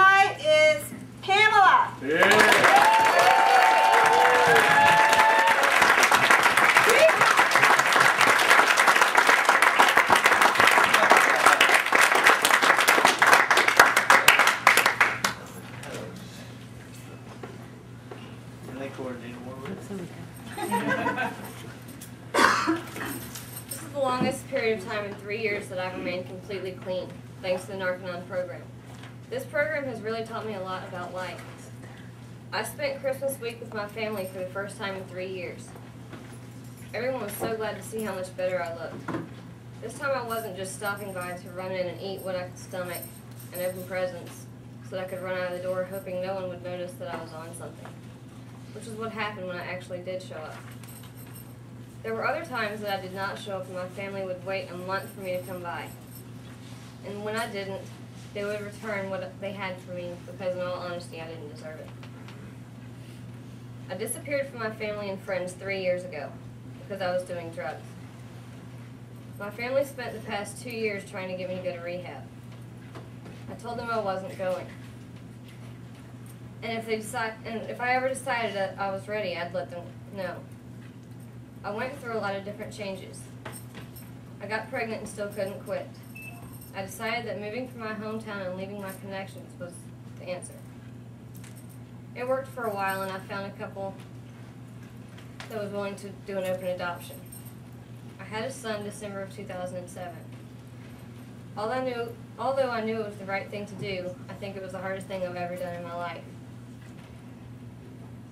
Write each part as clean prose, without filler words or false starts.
tonight is Pamela. This is the longest period of time in 3 years that I've remained completely clean, thanks to the Narconon program. This program has really taught me a lot about life. I spent Christmas week with my family for the first time in 3 years. Everyone was so glad to see how much better I looked. This time I wasn't just stopping by to run in and eat what I could stomach and open presents so that I could run out of the door hoping no one would notice that I was on something, which is what happened when I actually did show up. There were other times that I did not show up and my family would wait a month for me to come by. And when I didn't, they would return what they had for me because in all honesty I didn't deserve it. I disappeared from my family and friends 3 years ago because I was doing drugs. My family spent the past 2 years trying to get me to go to rehab. I told them I wasn't going. And if I ever decided that I was ready, I'd let them know. I went through a lot of different changes. I got pregnant and still couldn't quit. I decided that moving from my hometown and leaving my connections was the answer. It worked for a while and I found a couple that was willing to do an open adoption. I had a son December of 2007. Although I knew it was the right thing to do, I think it was the hardest thing I've ever done in my life.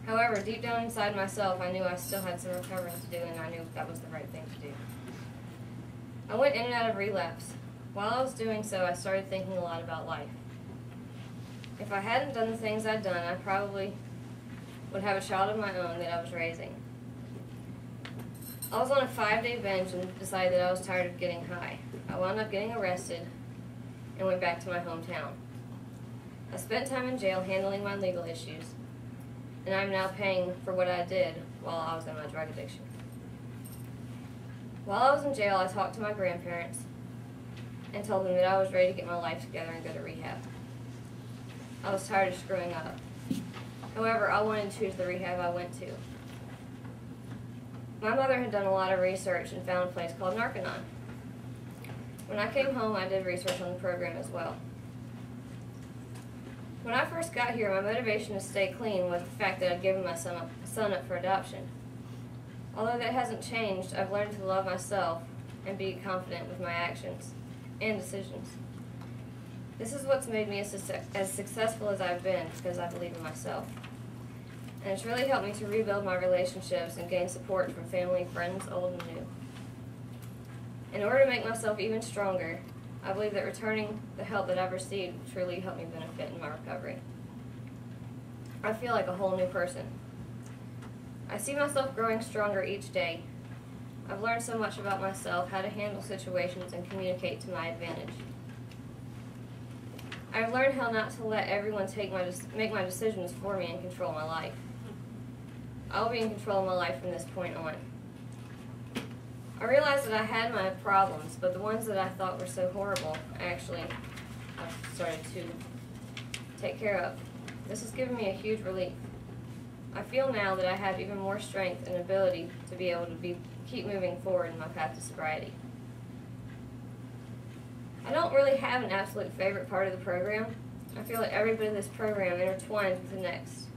However, deep down inside myself, I knew I still had some recovering to do, and I knew that was the right thing to do. I went in and out of relapse. While I was doing so, I started thinking a lot about life. If I hadn't done the things I'd done, I probably would have a child of my own that I was raising. I was on a 5-day binge and decided that I was tired of getting high. I wound up getting arrested and went back to my hometown. I spent time in jail handling my legal issues, and I'm now paying for what I did while I was in my drug addiction. While I was in jail, I talked to my grandparents and told them that I was ready to get my life together and go to rehab. I was tired of screwing up. However, I wanted to choose the rehab I went to. My mother had done a lot of research and found a place called Narconon. When I came home, I did research on the program as well. When I first got here, my motivation to stay clean was the fact that I'd given my son up for adoption. Although that hasn't changed, I've learned to love myself and be confident with my actions and decisions. This is what's made me as successful as I've been, because I believe in myself. And it's really helped me to rebuild my relationships and gain support from family, friends, old and new. In order to make myself even stronger, I believe that returning the help that I've received will truly help me benefit in my recovery. I feel like a whole new person. I see myself growing stronger each day. I've learned so much about myself, how to handle situations and communicate to my advantage. I've learned how not to let everyone make my decisions for me and control my life. I will be in control of my life from this point on. I realized that I had my problems, but the ones that I thought were so horrible, actually, I've started to take care of. This has given me a huge relief. I feel now that I have even more strength and ability to be able to keep moving forward in my path to sobriety. I don't really have an absolute favorite part of the program. I feel like every bit of this program intertwines with the next.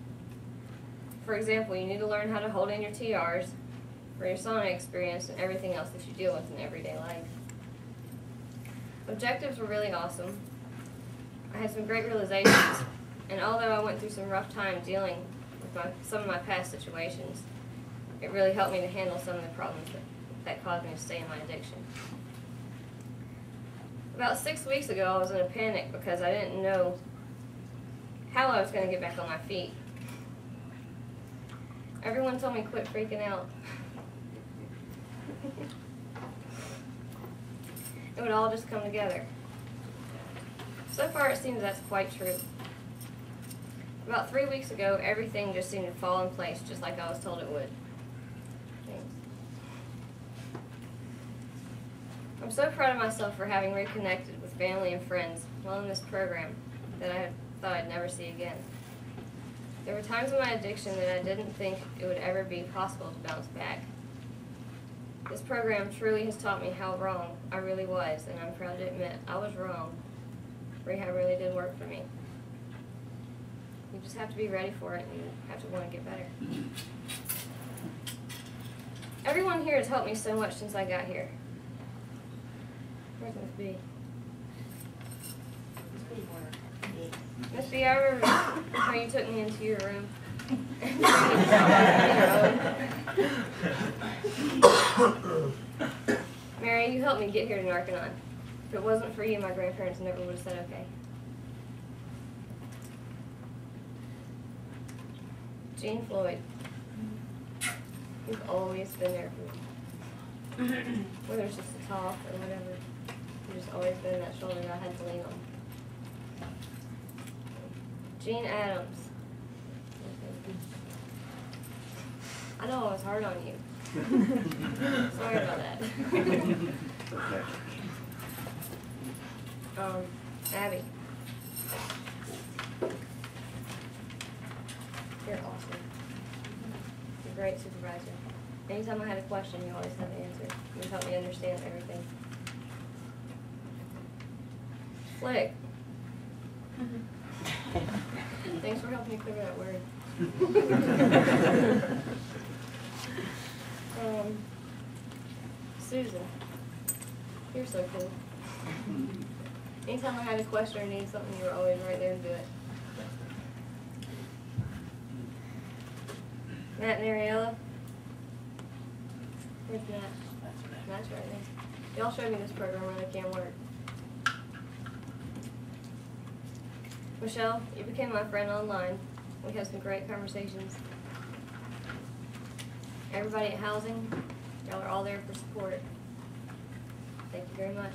For example, you need to learn how to hold in your TRs for your sauna experience and everything else that you deal with in everyday life. Objectives were really awesome. I had some great realizations, and although I went through some rough time dealing with some of my past situations, it really helped me to handle some of the problems that caused me to stay in my addiction. About 6 weeks ago, I was in a panic because I didn't know how I was going to get back on my feet. Everyone told me quit freaking out. It would all just come together. So far, it seems that's quite true. About 3 weeks ago, everything just seemed to fall in place just like I was told it would. Thanks. I'm so proud of myself for having reconnected with family and friends while in this program that I have thought I'd never see again. There were times in my addiction that I didn't think it would ever be possible to bounce back. This program truly has taught me how wrong I really was, and I'm proud to admit I was wrong. Rehab really did work for me. You just have to be ready for it, and you have to want to get better. Everyone here has helped me so much since I got here. Where's Miss B? Miss B, I remember how you took me into your room. Mary, you helped me get here to Narconon. If it wasn't for you, my grandparents never would have said okay. Gene Floyd, you've always been there for me. Whether it's just a talk or whatever, you've just always been that shoulder that I had to lean on. Gene Adams. I know I was hard on you. Sorry about that. Abby. You're awesome. You're a great supervisor. Anytime I had a question, you always had the answer. You helped me understand everything. Flick. Thanks for helping me clear that word. Susan. You're so cool. Anytime I had a question or needed something, you were always right there to do it. Matt and Ariella. Where's Matt? Matt's right there. Y'all showed me this program really can work. Michelle, you became my friend online. We had some great conversations. Everybody at housing, y'all are all there for support. Thank you very much.